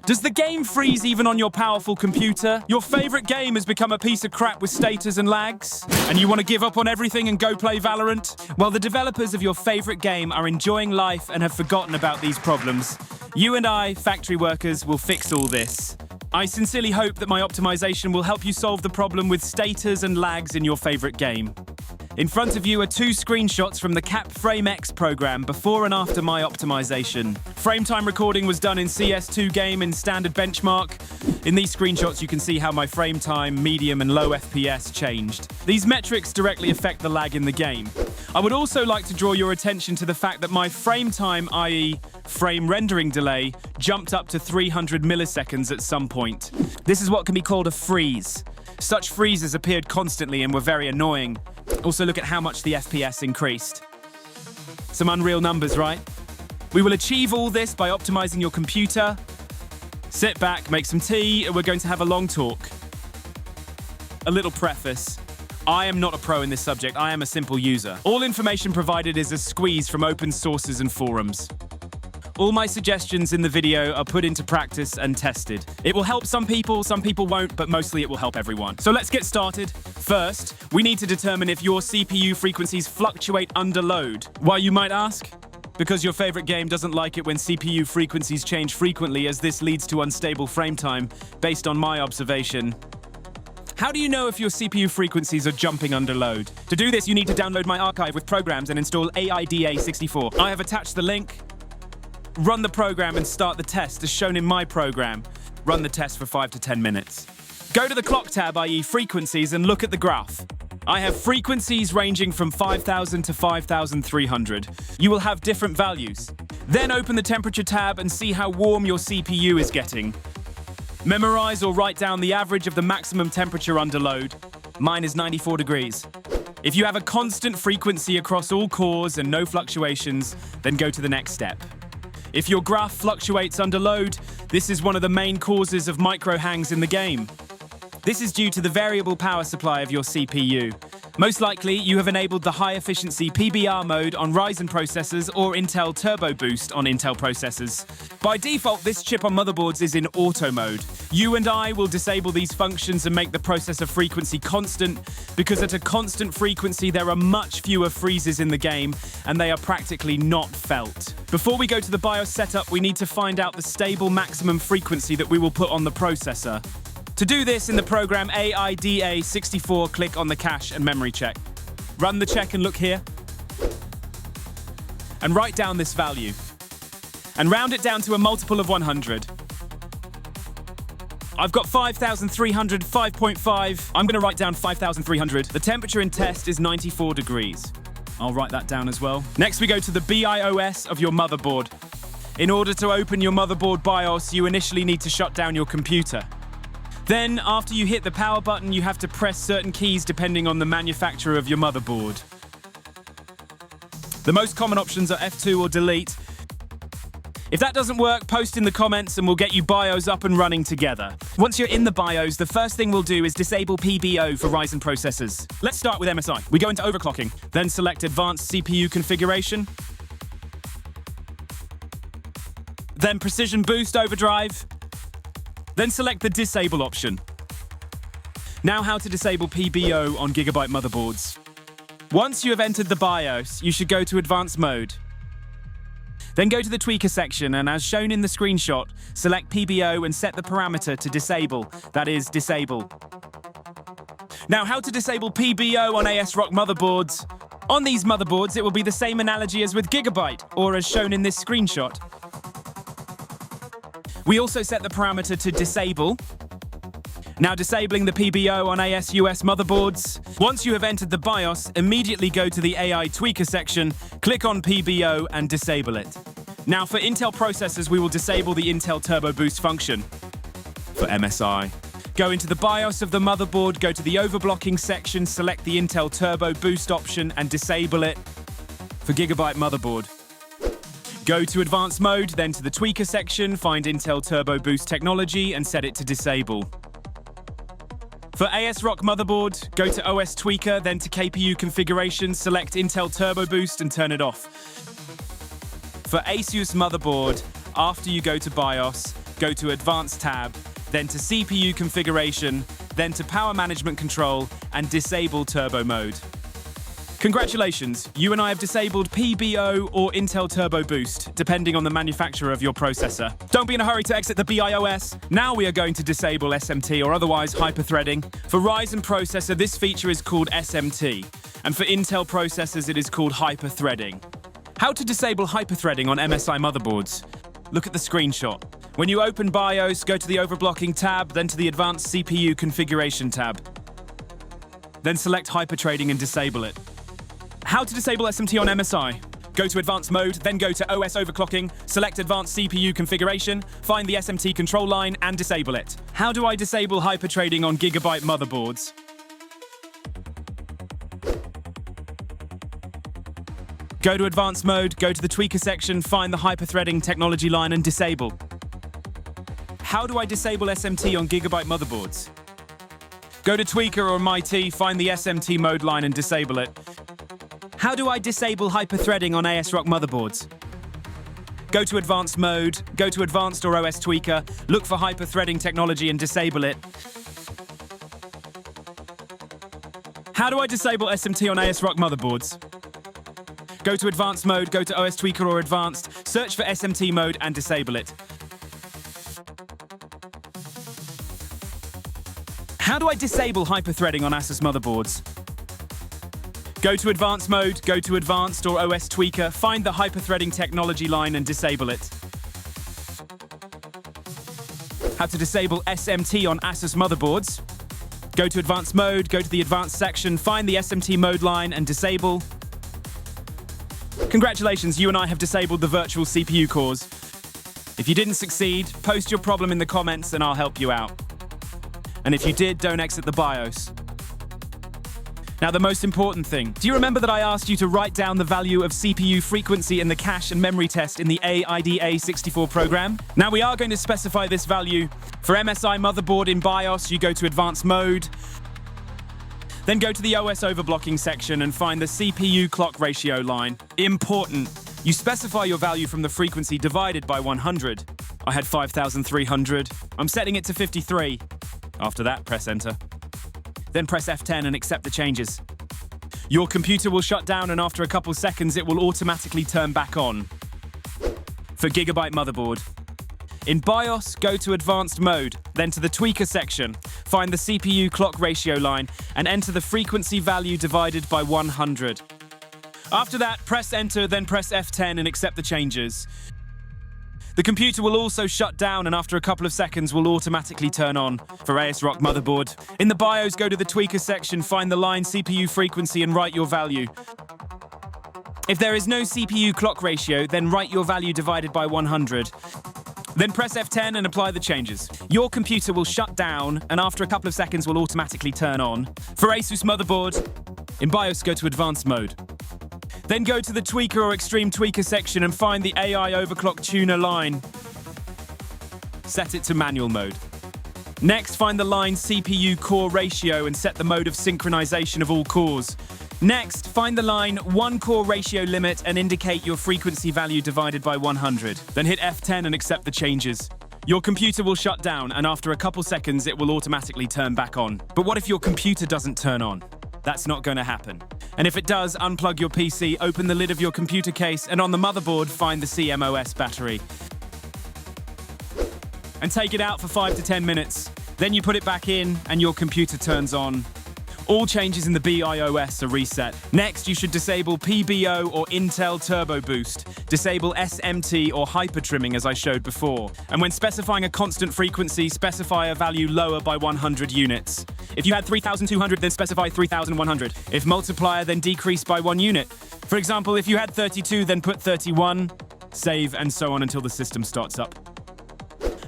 Does the game freeze even on your powerful computer? Your favorite game has become a piece of crap with status and lags? And you want to give up on everything and go play Valorant? Well, the developers of your favorite game are enjoying life and have forgotten about these problems. You and I, factory workers, will fix all this. I sincerely hope that my optimization will help you solve the problem with status and lags in your favorite game. In front of you are two screenshots from the CapFrameX program before and after my optimization. Frame time recording was done in CS2 game in standard benchmark. In these screenshots, you can see how my frame time, medium and low FPS changed. These metrics directly affect the lag in the game. I would also like to draw your attention to the fact that my frame time, i.e. frame rendering delay, jumped up to 300 milliseconds at some point. This is what can be called a freeze. Such freezes appeared constantly and were very annoying. Also look at how much the FPS increased. Some unreal numbers, right? We will achieve all this by optimizing your computer. Sit back, make some tea, and we're going to have a long talk. A little preface. I am not a pro in this subject, I am a simple user. All information provided is a squeeze from open sources and forums. All my suggestions in the video are put into practice and tested. It will help some people won't, but mostly it will help everyone. So let's get started. First, we need to determine if your CPU frequencies fluctuate under load. Why, you might ask? Because your favorite game doesn't like it when CPU frequencies change frequently, as this leads to unstable frame time, based on my observation. How do you know if your CPU frequencies are jumping under load? To do this, you need to download my archive with programs and install AIDA64. I have attached the link. Run the program and start the test as shown in my program. Run the test for 5 to 10 minutes. Go to the clock tab, i.e. frequencies, and look at the graph. I have frequencies ranging from 5,000 to 5,300. You will have different values. Then open the temperature tab and see how warm your CPU is getting. Memorize or write down the average of the maximum temperature under load. Mine is 94 degrees. If you have a constant frequency across all cores and no fluctuations, then go to the next step. If your graph fluctuates under load, this is one of the main causes of micro hangs in the game. This is due to the variable power supply of your CPU. Most likely, you have enabled the high-efficiency PBR mode on Ryzen processors or Intel Turbo Boost on Intel processors. By default, this chip on motherboards is in auto mode. You and I will disable these functions and make the processor frequency constant, because at a constant frequency, there are much fewer freezes in the game, and they are practically not felt. Before we go to the BIOS setup, we need to find out the stable maximum frequency that we will put on the processor. To do this, in the program AIDA64, click on the cache and memory check. Run the check and look here. And write down this value. And round it down to a multiple of 100. I've got 5,300, 5.5. I'm going to write down 5,300. The temperature in test is 94 degrees. I'll write that down as well. Next, we go to the BIOS of your motherboard. In order to open your motherboard BIOS, you initially need to shut down your computer. Then, after you hit the power button, you have to press certain keys depending on the manufacturer of your motherboard. The most common options are F2 or delete. If that doesn't work, post in the comments and we'll get you BIOS up and running together. Once you're in the BIOS, the first thing we'll do is disable PBO for Ryzen processors. Let's start with MSI. We go into overclocking, then select Advanced CPU Configuration, then Precision Boost Overdrive, then select the Disable option. Now how to disable PBO on GIGABYTE motherboards. Once you have entered the BIOS, you should go to Advanced Mode. Then go to the Tweaker section and, as shown in the screenshot, select PBO and set the parameter to Disable, that is, Disable. Now how to disable PBO on ASRock motherboards. On these motherboards, it will be the same analogy as with GIGABYTE, or as shown in this screenshot. We also set the parameter to Disable. Now disabling the PBO on ASUS motherboards. Once you have entered the BIOS, immediately go to the AI Tweaker section, click on PBO and disable it. Now for Intel processors, we will disable the Intel Turbo Boost function. For MSI, go into the BIOS of the motherboard, go to the overclocking section, select the Intel Turbo Boost option and disable it. For GIGABYTE motherboard, go to Advanced Mode, then to the Tweaker section, find Intel Turbo Boost technology and set it to Disable. For ASRock motherboard, go to OS Tweaker, then to KPU Configuration, select Intel Turbo Boost and turn it off. For ASUS motherboard, after you go to BIOS, go to Advanced tab, then to CPU configuration, then to Power Management Control, and disable Turbo Mode. Congratulations, you and I have disabled PBO or Intel Turbo Boost, depending on the manufacturer of your processor. Don't be in a hurry to exit the BIOS. Now we are going to disable SMT or otherwise hyperthreading. For Ryzen processor, this feature is called SMT, and for Intel processors, it is called hyperthreading. How to disable hyperthreading on MSI motherboards? Look at the screenshot. When you open BIOS, go to the overclocking tab, then to the Advanced CPU configuration tab. Then select hyperthreading and disable it. How to disable SMT on MSI? Go to Advanced Mode, then go to OS Overclocking, select Advanced CPU Configuration, find the SMT control line, and disable it. How do I disable hyperthreading on GIGABYTE motherboards? Go to Advanced Mode, go to the Tweaker section, find the hyperthreading technology line, and disable. How do I disable SMT on GIGABYTE motherboards? Go to Tweaker or MIT, find the SMT mode line, and disable it. How do I disable hyperthreading on ASRock motherboards? Go to Advanced Mode, go to Advanced or OS Tweaker, look for hyperthreading technology and disable it. How do I disable SMT on ASRock motherboards? Go to Advanced Mode, go to OS Tweaker or Advanced, search for SMT mode and disable it. How do I disable hyperthreading on ASUS motherboards? Go to Advanced Mode, go to Advanced or OS Tweaker, find the hyperthreading technology line and disable it. How to disable SMT on ASUS motherboards? Go to Advanced Mode, go to the Advanced section, find the SMT mode line and disable. Congratulations, you and I have disabled the virtual CPU cores. If you didn't succeed, post your problem in the comments and I'll help you out. And if you did, don't exit the BIOS. Now, the most important thing. Do you remember that I asked you to write down the value of CPU frequency in the cache and memory test in the AIDA64 program? Now, we are going to specify this value. For MSI motherboard in BIOS, you go to Advanced Mode, then go to the OS overblocking section and find the CPU clock ratio line. Important. You specify your value from the frequency divided by 100. I had 5,300. I'm setting it to 53. After that, press Enter. Then press F10 and accept the changes. Your computer will shut down and after a couple seconds it will automatically turn back on. For GIGABYTE motherboard. In BIOS, go to Advanced Mode, then to the Tweaker section, find the CPU clock ratio line and enter the frequency value divided by 100. After that, press Enter, then press F10 and accept the changes. The computer will also shut down and after a couple of seconds will automatically turn on. For ASRock motherboard, in the BIOS, go to the Tweaker section, find the line CPU frequency and write your value. If there is no CPU clock ratio, then write your value divided by 100. Then press F10 and apply the changes. Your computer will shut down and after a couple of seconds will automatically turn on. For ASUS motherboard, in BIOS, go to Advanced Mode. Then go to the Tweaker or Extreme Tweaker section and find the AI Overclock Tuner line. Set it to manual mode. Next, find the line CPU core ratio and set the mode of synchronization of all cores. Next, find the line 1 core ratio limit and indicate your frequency value divided by 100. Then hit F10 and accept the changes. Your computer will shut down and after a couple seconds it will automatically turn back on. But what if your computer doesn't turn on? That's not going to happen. And if it does, unplug your PC, open the lid of your computer case, and on the motherboard, find the CMOS battery. And take it out for 5 to 10 minutes. Then you put it back in, and your computer turns on. All changes in the BIOS are reset. Next, you should disable PBO or Intel Turbo Boost. Disable SMT or hyper trimming as I showed before. And when specifying a constant frequency, specify a value lower by 100 units. If you had 3,200, then specify 3,100. If multiplier, then decrease by 1 unit. For example, if you had 32, then put 31, save, and so on until the system starts up.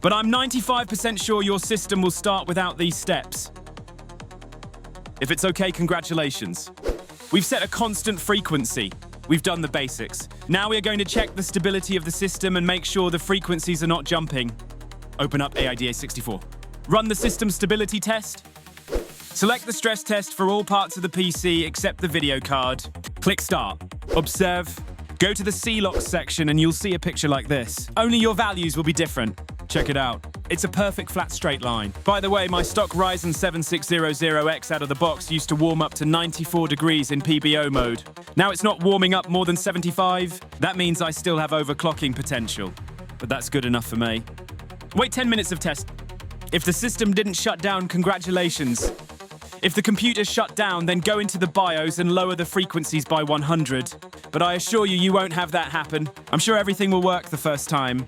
But I'm 95% sure your system will start without these steps. If it's okay, congratulations. We've set a constant frequency. We've done the basics. Now we are going to check the stability of the system and make sure the frequencies are not jumping. Open up AIDA64. Run the system stability test. Select the stress test for all parts of the PC except the video card. Click Start. Observe. Go to the C-Lock section and you'll see a picture like this. Only your values will be different. Check it out. It's a perfect flat straight line. By the way, my stock Ryzen 7600X out of the box used to warm up to 94 degrees in PBO mode. Now it's not warming up more than 75. That means I still have overclocking potential. But that's good enough for me. Wait 10 minutes of test. If the system didn't shut down, congratulations. If the computer shut down, then go into the BIOS and lower the frequencies by 100. But I assure you, you won't have that happen. I'm sure everything will work the first time.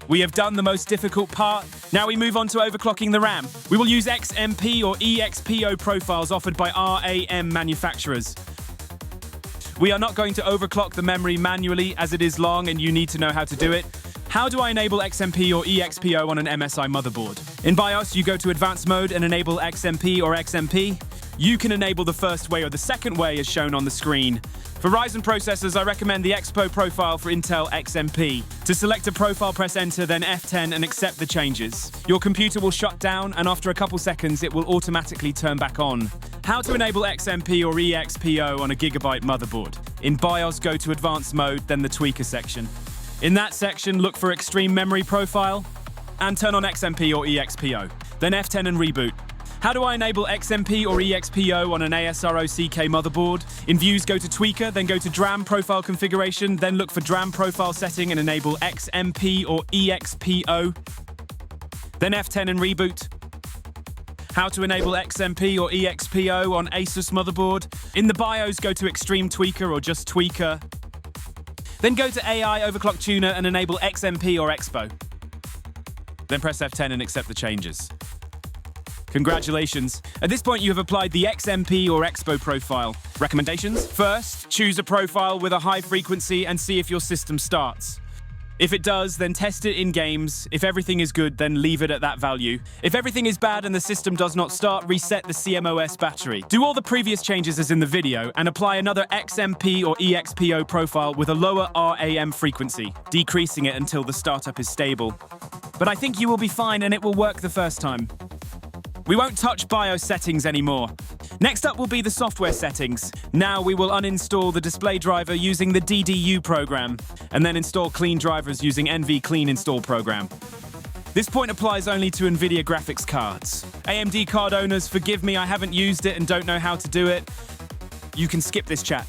We have done the most difficult part. Now we move on to overclocking the RAM. We will use XMP or EXPO profiles offered by RAM manufacturers. We are not going to overclock the memory manually as it is long and you need to know how to do it. How do I enable XMP or EXPO on an MSI motherboard? In BIOS, you go to Advanced Mode and enable XMP or XMP. You can enable the first way or the second way as shown on the screen. For Ryzen processors, I recommend the EXPO profile for Intel XMP. To select a profile, press Enter, then F10 and accept the changes. Your computer will shut down and after a couple seconds, it will automatically turn back on. How to enable XMP or EXPO on a GIGABYTE motherboard? In BIOS, go to Advanced Mode, then the Tweaker section. In that section, look for Extreme Memory Profile and turn on XMP or EXPO. Then F10 and reboot. How do I enable XMP or EXPO on an ASRock motherboard? In Views, go to Tweaker, then go to DRAM Profile Configuration, then look for DRAM Profile Setting and enable XMP or EXPO. Then F10 and reboot. How to enable XMP or EXPO on ASUS motherboard? In the BIOS, go to Extreme Tweaker or just Tweaker. Then go to AI Overclock Tuner and enable XMP or EXPO. Then press F10 and accept the changes. Congratulations. At this point, you have applied the XMP or EXPO profile. Recommendations? First, choose a profile with a high frequency and see if your system starts. If it does, then test it in games. If everything is good, then leave it at that value. If everything is bad and the system does not start, reset the CMOS battery. Do all the previous changes as in the video and apply another XMP or EXPO profile with a lower RAM frequency, decreasing it until the startup is stable. But I think you will be fine and it will work the first time. We won't touch BIOS settings anymore. Next up will be the software settings. Now we will uninstall the display driver using the DDU program, and then install clean drivers using NV Clean Install program. This point applies only to NVIDIA graphics cards. AMD card owners, forgive me, I haven't used it and don't know how to do it. You can skip this chat.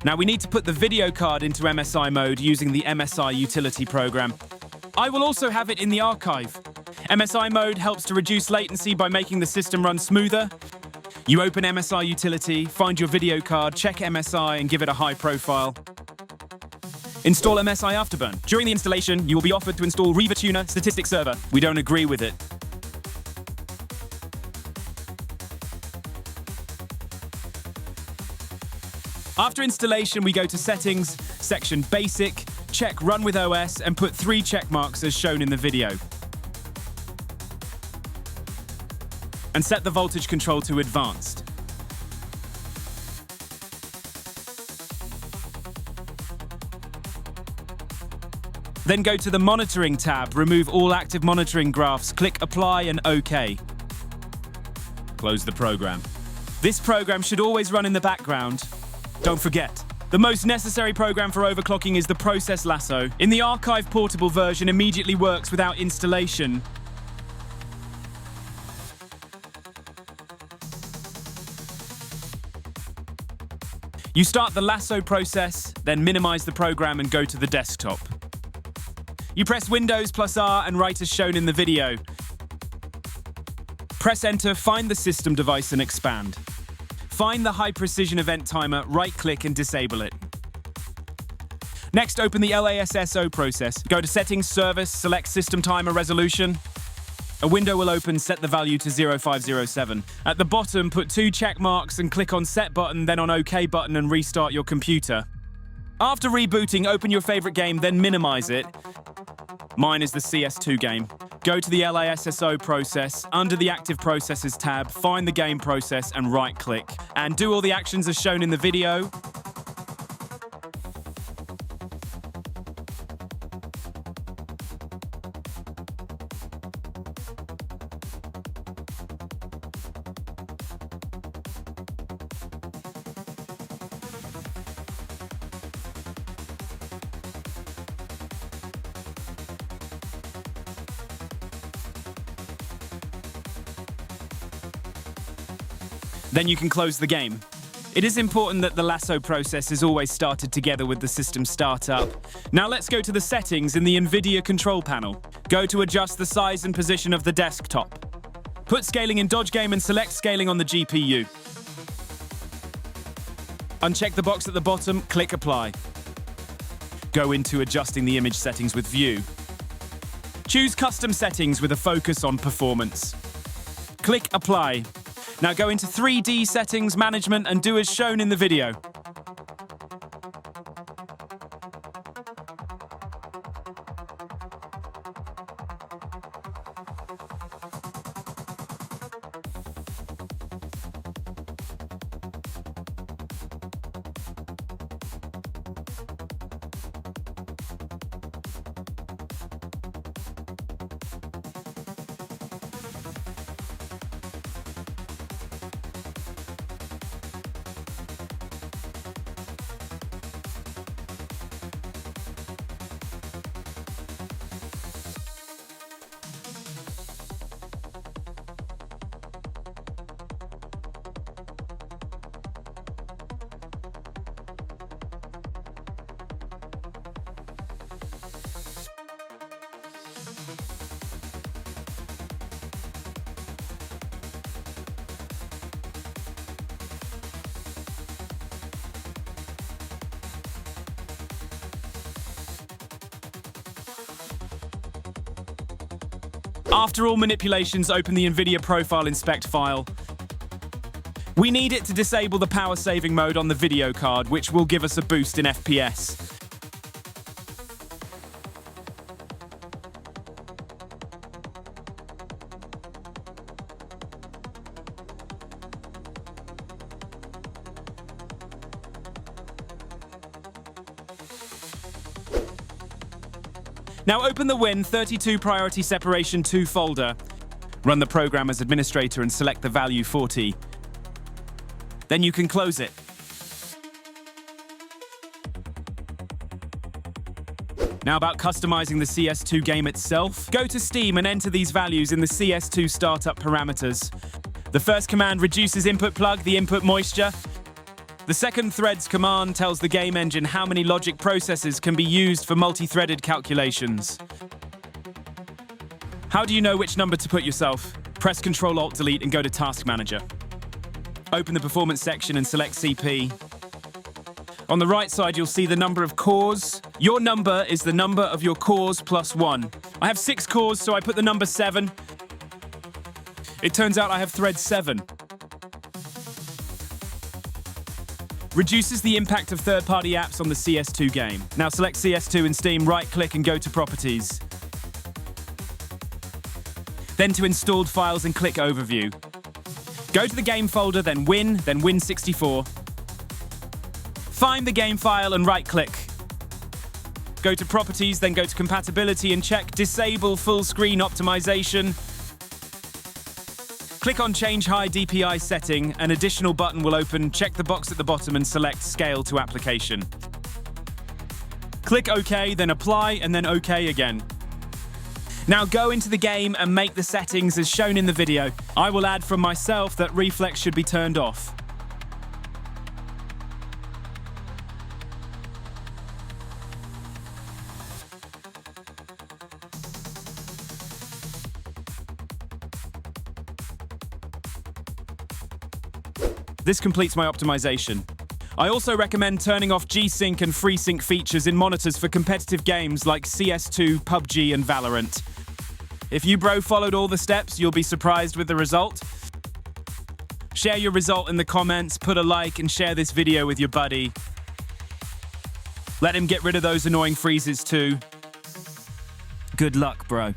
Now we need to put the video card into MSI mode using the MSI utility program. I will also have it in the archive. MSI mode helps to reduce latency by making the system run smoother. You open MSI utility, find your video card, check MSI and give it a high profile. Install MSI Afterburner. During the installation, you will be offered to install Riva Tuner Statistics Server. We don't agree with it. After installation, we go to Settings, section Basic, check Run with OS, and put 3 check marks as shown in the video. And set the voltage control to Advanced. Then go to the Monitoring tab, remove all active monitoring graphs, click Apply and OK. Close the program. This program should always run in the background. Don't forget, the most necessary program for overclocking is the process Lasso. In the archive portable version, immediately works without installation. You start the Lasso process, then minimize the program and go to the desktop. You press Windows plus R and write as shown in the video. Press Enter, find the system device and expand. Find the high precision event timer, right-click and disable it. Next, open the LASSO process. Go to Settings, Service, select System Timer Resolution. A window will open, set the value to 0507. At the bottom, put 2 check marks and click on Set button, then on OK button and restart your computer. After rebooting, open your favorite game, then minimize it. Mine is the CS2 game. Go to the LASSO process, under the Active Processes tab, find the game process and right-click. And do all the actions as shown in the video. Then you can close the game. It is important that the Lasso process is always started together with the system startup. Now let's go to the settings in the NVIDIA control panel. Go to adjust the size and position of the desktop. Put scaling in Dodge Game and select scaling on the GPU. Uncheck the box at the bottom, click Apply. Go into adjusting the image settings with View. Choose Custom Settings with a focus on performance. Click Apply. Now go into 3D Settings Management and do as shown in the video. After all manipulations, open the NVIDIA Profile Inspect file. We need it to disable the power saving mode on the video card, which will give us a boost in FPS. Now open the Win32 Priority Separation 2 folder. Run the program as administrator and select the value 40. Then you can close it. Now about customizing the CS2 game itself. Go to Steam and enter these values in the CS2 startup parameters. The first command reduces input plug, the input moisture. The second threads command tells the game engine how many logic processes can be used for multi-threaded calculations. How do you know which number to put yourself? Press Ctrl-Alt-Delete and go to Task Manager. Open the Performance section and select CP. On the right side, you'll see the number of cores. Your number is the number of your cores plus 1. I have 6 cores, so I put the number 7. It turns out I have thread 7. Reduces the impact of third-party apps on the CS2 game. Now select CS2 and STEAM, right-click and go to Properties. Then to Installed Files and click Overview. Go to the game folder, then Win64. Find the game file and right-click. Go to Properties, then go to Compatibility and check Disable Full Screen Optimization. Click on Change High DPI Setting. An additional button will open. Check the box at the bottom and select Scale to Application. Click OK, then Apply, and then OK again. Now go into the game and make the settings as shown in the video. I will add from myself that reflex should be turned off. This completes my optimization. I also recommend turning off G-Sync and FreeSync features in monitors for competitive games like CS2, PUBG, and Valorant. If you bro followed all the steps, you'll be surprised with the result. Share your result in the comments, put a like, and share this video with your buddy. Let him get rid of those annoying freezes too. Good luck, bro.